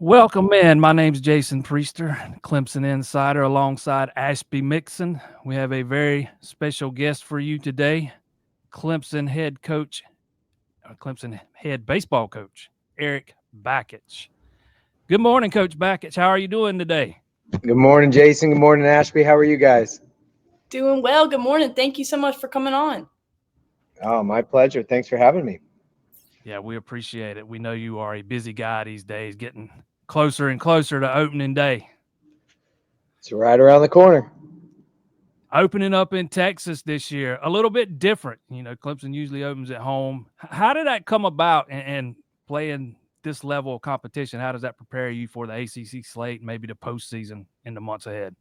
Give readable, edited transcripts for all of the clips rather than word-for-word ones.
Welcome in. My name's Jason Priester, Clemson Insider, alongside Ashby Mixon. We have a very special guest for you today, Clemson head baseball coach, Erik Bakich. Good morning, Coach Bakich. How are you doing today? Good morning, Jason. Good morning, Ashby. How are you guys? Doing well. Good morning. Thank you so much for coming on. Oh, my pleasure. Thanks for having me. Yeah, we appreciate it. We know you are a busy guy these days, getting closer and closer to opening day. It's right around the corner. Opening up in Texas this year, a little bit different. Clemson usually opens at home. How did that come about and playing this level of competition? How does that prepare you for the ACC slate and maybe the postseason in the months ahead?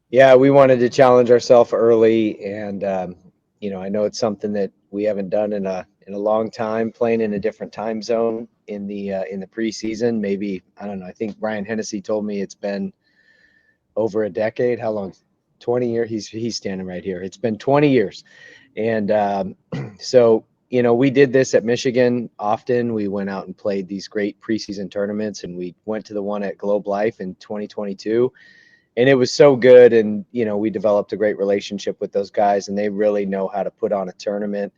Yeah, we wanted to challenge ourselves early, and I know it's something that we haven't done in a long time. Playing in a different time zone in the preseason, maybe I don't know. I think Brian Hennessy told me it's been over a decade. How long? 20 years. He's standing right here. It's been 20 years, and so we did this at Michigan often. We went out and played these great preseason tournaments, and we went to the one at Globe Life in 2022, and it was so good. And we developed a great relationship with those guys, and they really know how to put on a tournament.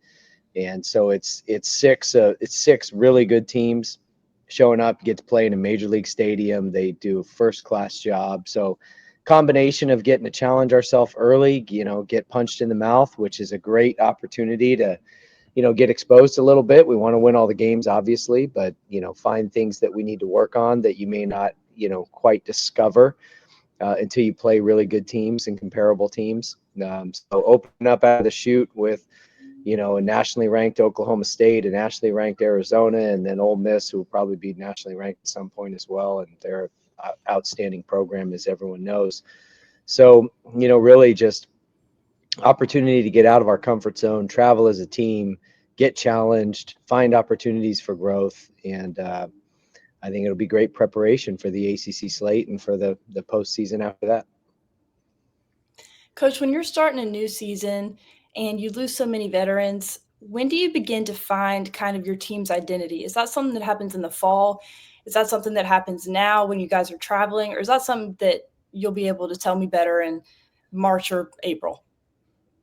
And so it's six really good teams showing up, get to play in a major league stadium. They do a first class job. So combination of getting to challenge ourselves early, get punched in the mouth, which is a great opportunity to get exposed a little bit. We want to win all the games, obviously, but find things that we need to work on that you may not quite discover until you play really good teams and comparable teams. So open up out of the chute with a nationally ranked Oklahoma State, a nationally ranked Arizona, and then Ole Miss, who will probably be nationally ranked at some point as well, and they're an outstanding program, as everyone knows. So really just opportunity to get out of our comfort zone, travel as a team, get challenged, find opportunities for growth, and I think it'll be great preparation for the ACC slate and for the postseason after that. Coach, when you're starting a new season and you lose so many veterans, when do you begin to find kind of your team's identity? Is that something that happens in the fall? Is that something that happens now when you guys are traveling? Or is that something that you'll be able to tell me better in March or April?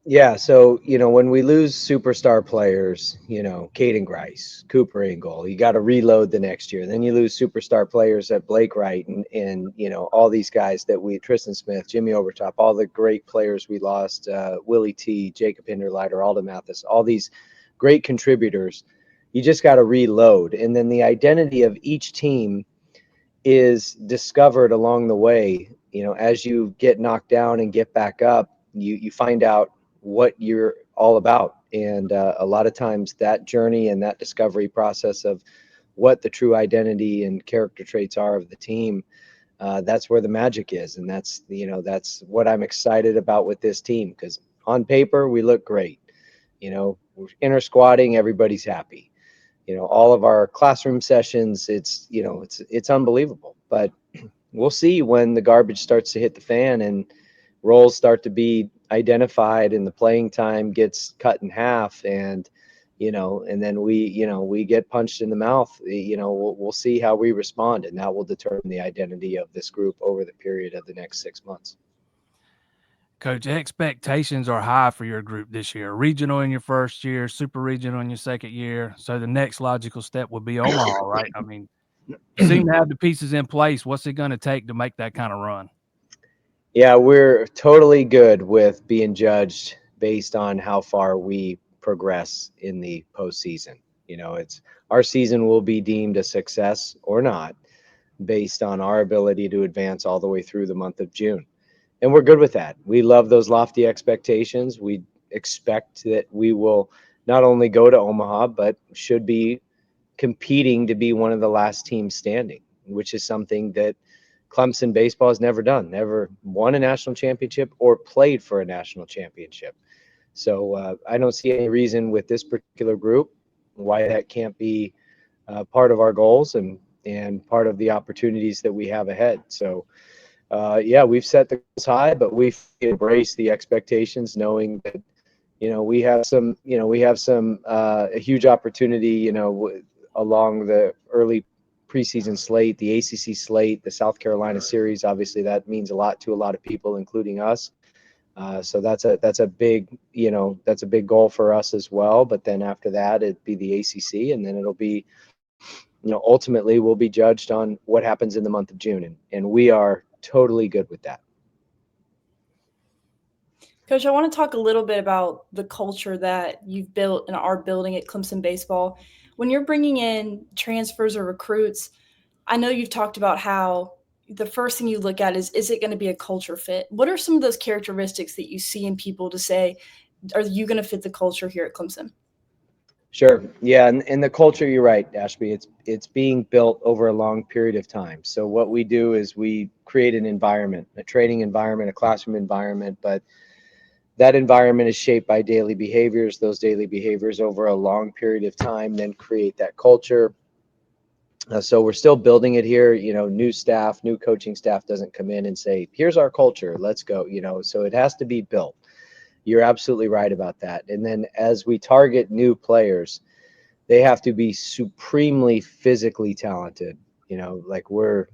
Yeah, so when we lose superstar players, Caden Grice, Cooper Ingle, you got to reload the next year. Then you lose superstar players at Blake Wright and all these guys Tristan Smith, Jimmy Overtop, all the great players we lost, Willie T, Jacob Hinderleiter, Alden Mathis, all these great contributors. You just got to reload, and then the identity of each team is discovered along the way. As you get knocked down and get back up, you find out what you're all about. And a lot of times that journey and that discovery process of what the true identity and character traits are of the team, that's where the magic is. And that's what I'm excited about with this team, because on paper, we look great. We're inner squatting, everybody's happy. All of our classroom sessions, it's unbelievable. But we'll see when the garbage starts to hit the fan and roles start to be identified and the playing time gets cut in half, and then we get punched in the mouth. We'll see how we respond, and that will determine the identity of this group over the period of the next 6 months. Coach, expectations are high for your group this year. Regional in your first year, super regional in your second year. So the next logical step would be Omaha, right? I mean, you seem to have the pieces in place. What's it going to take to make that kind of run? Yeah, we're totally good with being judged based on how far we progress in the postseason. It's our season will be deemed a success or not based on our ability to advance all the way through the month of June. And we're good with that. We love those lofty expectations. We expect that we will not only go to Omaha, but should be competing to be one of the last teams standing, which is something that Clemson baseball has never done, never won a national championship or played for a national championship. So I don't see any reason with this particular group why that can't be part of our goals and part of the opportunities that we have ahead. So yeah, we've set the goals high, but we embrace the expectations, knowing that we have a huge opportunity along the early preseason slate, the ACC slate, the South Carolina series. Obviously, that means a lot to a lot of people, including us. So that's a big, that's a big goal for us as well. But then after that, it'd be the ACC, and then it'll be, ultimately we'll be judged on what happens in the month of June, and we are totally good with that. Coach, I want to talk a little bit about the culture that you've built and are building at Clemson baseball. When you're bringing in transfers or recruits, I know you've talked about how the first thing you look at is it going to be a culture fit? What are some of those characteristics that you see in people to say, are you going to fit the culture here at Clemson? Sure. Yeah. And the culture, you're right, Ashby, it's being built over a long period of time. So what we do is we create an environment, a training environment, a classroom environment, but that environment is shaped by daily behaviors. Those daily behaviors over a long period of time then create that culture. So we're still building it here. New staff, new coaching staff doesn't come in and say, here's our culture, let's go. So it has to be built. You're absolutely right about that. And then as we target new players, they have to be supremely physically talented. Like we're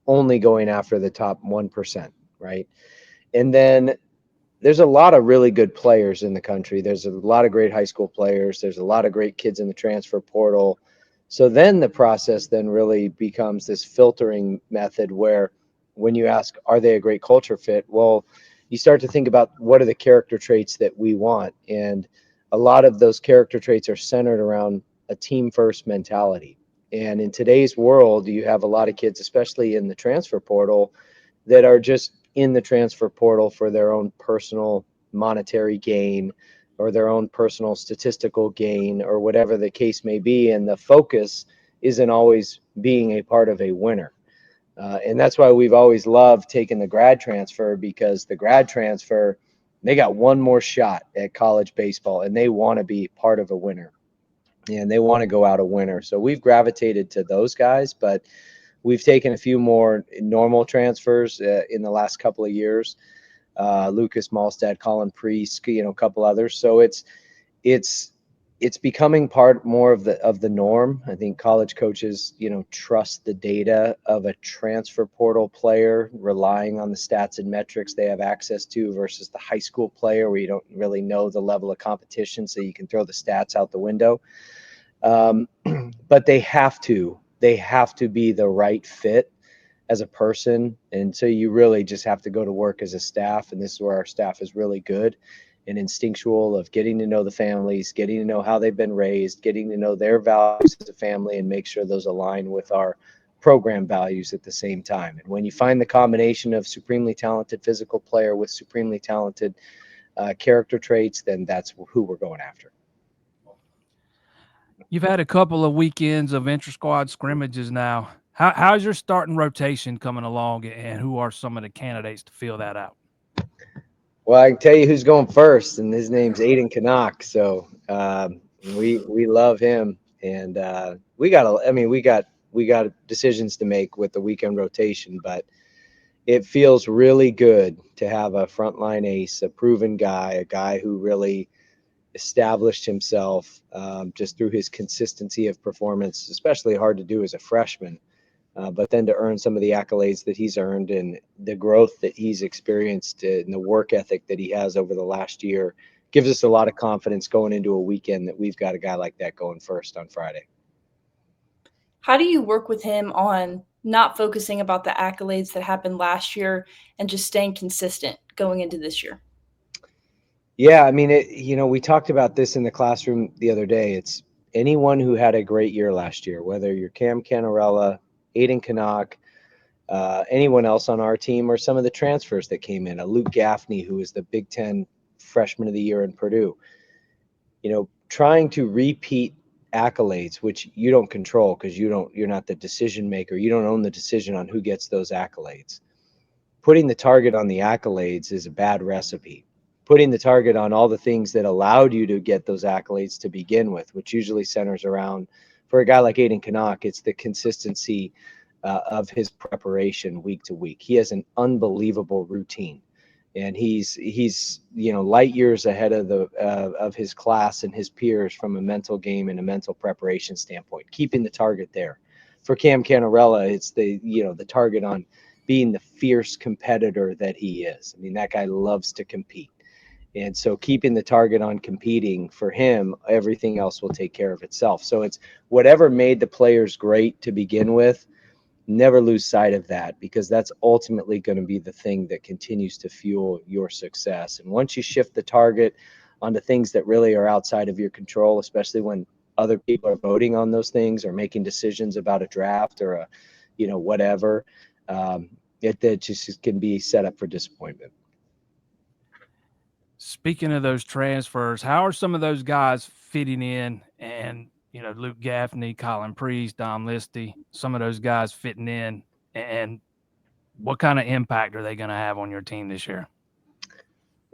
only going after the top 1%, right? And then there's a lot of really good players in the country. There's a lot of great high school players. There's a lot of great kids in the transfer portal. So then the process then really becomes this filtering method where when you ask, are they a great culture fit? Well, you start to think about what are the character traits that we want. And a lot of those character traits are centered around a team first mentality. And in today's world, you have a lot of kids, especially in the transfer portal, that are just in the transfer portal for their own personal monetary gain or their own personal statistical gain or whatever the case may be. And the focus isn't always being a part of a winner. And that's why we've always loved taking the grad transfer, because the grad transfer, they got one more shot at college baseball and they want to be part of a winner and they want to go out a winner. So we've gravitated to those guys, but we've taken a few more normal transfers in the last couple of years. Lucas Malstad, Colin Priest, a couple others. So it's becoming part more of the norm. I think college coaches, trust the data of a transfer portal player, relying on the stats and metrics they have access to versus the high school player where you don't really know the level of competition, so you can throw the stats out the window. But they have to be the right fit as a person. And so you really just have to go to work as a staff. And this is where our staff is really good and instinctual of getting to know the families, getting to know how they've been raised, getting to know their values as a family and make sure those align with our program values at the same time. And when you find the combination of supremely talented physical player with supremely talented character traits, then that's who we're going after. You've had a couple of weekends of intra-squad scrimmages now. How's your starting rotation coming along, and who are some of the candidates to fill that out? Well, I can tell you who's going first, and his name's Aiden Canuck. So we love him, and we got decisions to make with the weekend rotation, but it feels really good to have a frontline ace, a proven guy, a guy who really established himself just through his consistency of performance, especially hard to do as a freshman. But then to earn some of the accolades that he's earned and the growth that he's experienced and the work ethic that he has over the last year gives us a lot of confidence going into a weekend that we've got a guy like that going first on Friday. How do you work with him on not focusing about the accolades that happened last year and just staying consistent going into this year? Yeah, I mean, we talked about this in the classroom the other day. It's anyone who had a great year last year, whether you're Cam Canarella, Aiden Canuck, anyone else on our team, or some of the transfers that came in, a Luke Gaffney, who was the Big Ten Freshman of the Year in Purdue, trying to repeat accolades, which you don't control because you're not the decision maker. You don't own the decision on who gets those accolades. Putting the target on the accolades is a bad recipe. Putting the target on all the things that allowed you to get those accolades to begin with, which usually centers around, for a guy like Aiden Canuck, it's the consistency of his preparation week to week. He has an unbelievable routine, and he's light years ahead of his class and his peers from a mental game and a mental preparation standpoint. Keeping the target there. for Cam Canarella, it's the target on being the fierce competitor that he is. I mean, that guy loves to compete. And so keeping the target on competing for him, everything else will take care of itself. So it's whatever made the players great to begin with, never lose sight of that, because that's ultimately going to be the thing that continues to fuel your success. And once you shift the target onto things that really are outside of your control, especially when other people are voting on those things or making decisions about a draft or a, whatever, it just can be set up for disappointment. Speaking of those transfers, how are some of those guys fitting in? And, Luke Gaffney, Colin Priest, Dom Listy, some of those guys fitting in, and what kind of impact are they going to have on your team this year?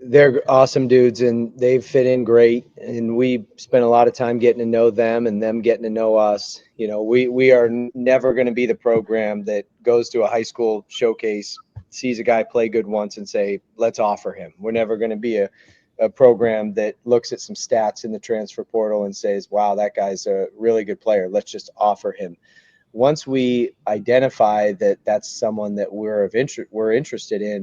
They're awesome dudes, and they've fit in great. And we spent a lot of time getting to know them and them getting to know us. We are never going to be the program that goes to a high school showcase, sees a guy play good once and say, let's offer him. We're never going to be a program that looks at some stats in the transfer portal and says, wow, that guy's a really good player, let's just offer him. Once we identify that that's someone that we're interested in,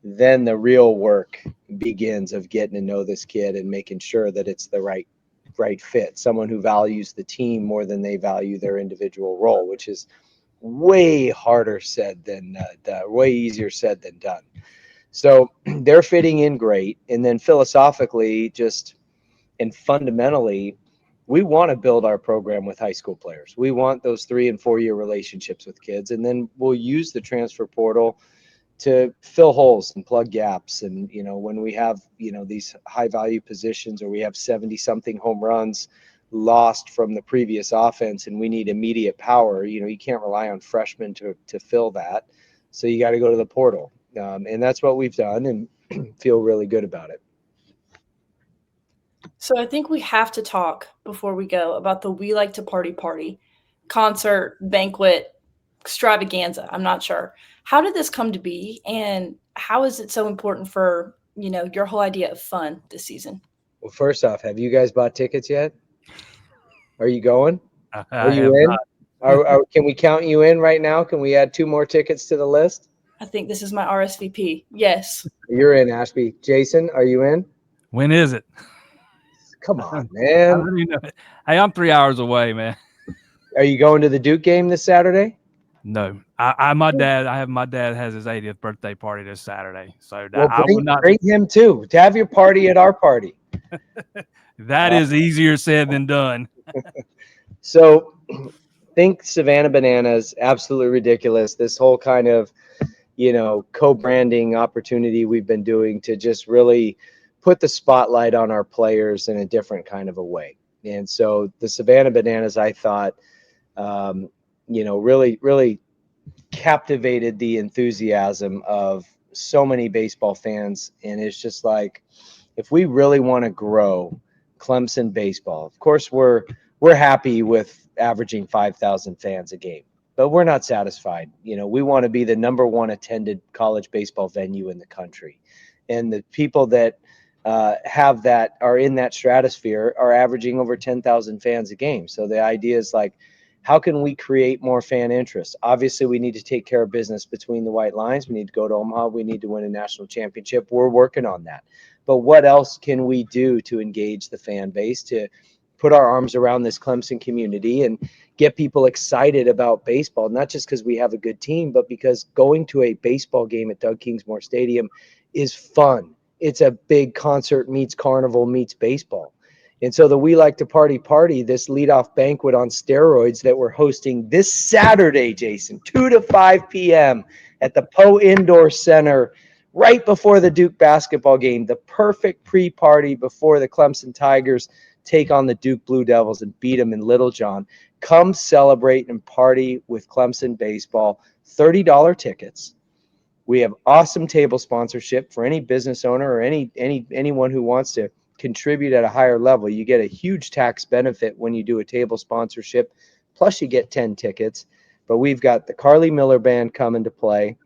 then the real work begins of getting to know this kid and making sure that it's the right fit, someone who values the team more than they value their individual role, which is way harder said than way easier said than done. So they're fitting in great. And then philosophically, and fundamentally, we want to build our program with high school players. We want those 3 and 4 year relationships with kids. And then we'll use the transfer portal to fill holes and plug gaps. And, when we have, these high value positions, or we have 70 something home runs lost from the previous offense and we need immediate power, you can't rely on freshmen to fill that. So you got to go to the portal. And that's what we've done, and feel really good about it. So I think we have to talk before we go about the We Like to Party concert, banquet, extravaganza. I'm not sure. How did this come to be, and how is it so important for, your whole idea of fun this season? Well, first off, have you guys bought tickets yet? Are you going? Are I you in? Can we count you in right now? Can we add 2 more tickets to the list? I think this is my RSVP. Yes. You're in, Ashby. Jason, are you in? When is it? Come on, man. Hey, I'm 3 hours away, man. Are you going to the Duke game this Saturday? No, my dad has his 80th birthday party this Saturday, so I will not bring him too. To have your party at our party. That is easier said than done. So, think Savannah Bananas, absolutely ridiculous. This whole kind of, co-branding opportunity we've been doing to just really put the spotlight on our players in a different kind of a way. And so the Savannah Bananas, I thought, really, really captivated the enthusiasm of so many baseball fans. And it's just like, if we really want to grow Clemson baseball, of course, we're happy with averaging 5,000 fans a game, but we're not satisfied. We want to be the #1 attended college baseball venue in the country. And the people that are in that stratosphere are averaging over 10,000 fans a game. So the idea is like, how can we create more fan interest? Obviously, we need to take care of business between the white lines. We need to go to Omaha. We need to win a national championship. We're working on that. But what else can we do to engage the fan base, to put our arms around this Clemson community and get people excited about baseball, not just because we have a good team, but because going to a baseball game at Doug Kingsmore Stadium is fun. It's a big concert meets carnival meets baseball. And so the We Like to Party, this leadoff banquet on steroids that we're hosting this Saturday, Jason, 2 to 5 p.m. at the Poe Indoor Center, right before the Duke basketball game, the perfect pre-party before the Clemson Tigers take on the Duke Blue Devils and beat them in Littlejohn. Come celebrate and party with Clemson baseball. $30 tickets. We have awesome table sponsorship for any business owner or anyone who wants to contribute at a higher level. You get a huge tax benefit when you do a table sponsorship, plus you get 10 tickets. But we've got the Carly Miller Band coming to play.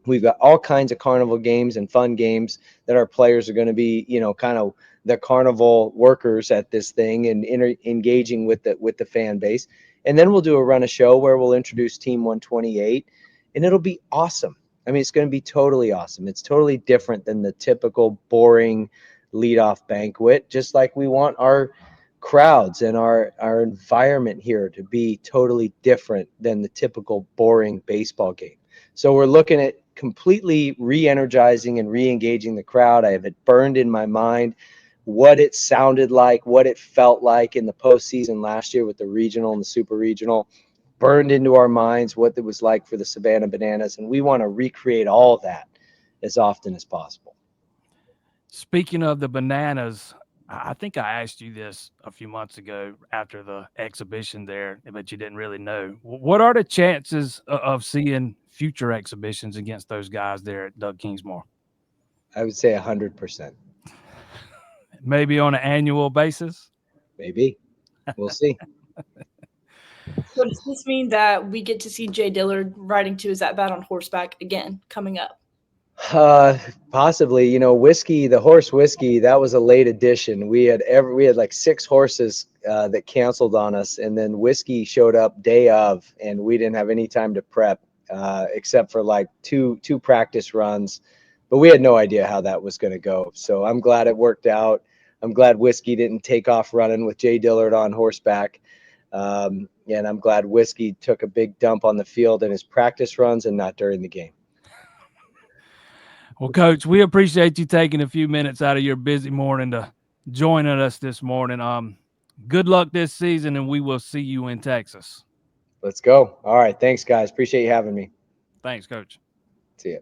We've got all kinds of carnival games and fun games that our players are going to be, kind of the carnival workers at this thing and engaging with the fan base. And then we'll do a run of show where we'll introduce Team 128, and it'll be awesome. I mean, it's going to be totally awesome. It's totally different than the typical boring leadoff banquet, just like we want our crowds and our environment here to be totally different than the typical boring baseball game. So we're looking at completely re-energizing and re-engaging the crowd. I have it burned in my mind what it sounded like, what it felt like in the postseason last year with the regional and the super regional, burned into our minds what it was like for the Savannah Bananas. And we want to recreate all that as often as possible. Speaking of the Bananas, I think I asked you this a few months ago after the exhibition there, but you didn't really know. What are the chances of seeing future exhibitions against those guys there at Doug Kingsmore? I would say 100%. Maybe on an annual basis? Maybe. We'll see. So does this mean that we get to see Jay Dillard riding to his at-bat on horseback again coming up? Possibly. Whiskey, the horse Whiskey, that was a late addition. We had like 6 horses that canceled on us, and then Whiskey showed up day of, and we didn't have any time to prep except for like two practice runs, but we had no idea how that was going to go. So I'm glad it worked out. I'm glad Whiskey didn't take off running with Jay Dillard on horseback. And I'm glad Whiskey took a big dump on the field in his practice runs and not during the game. Well, Coach, we appreciate you taking a few minutes out of your busy morning to joining us this morning. Good luck this season, and we will see you in Texas. Let's go. All right. Thanks, guys. Appreciate you having me. Thanks, Coach. See ya.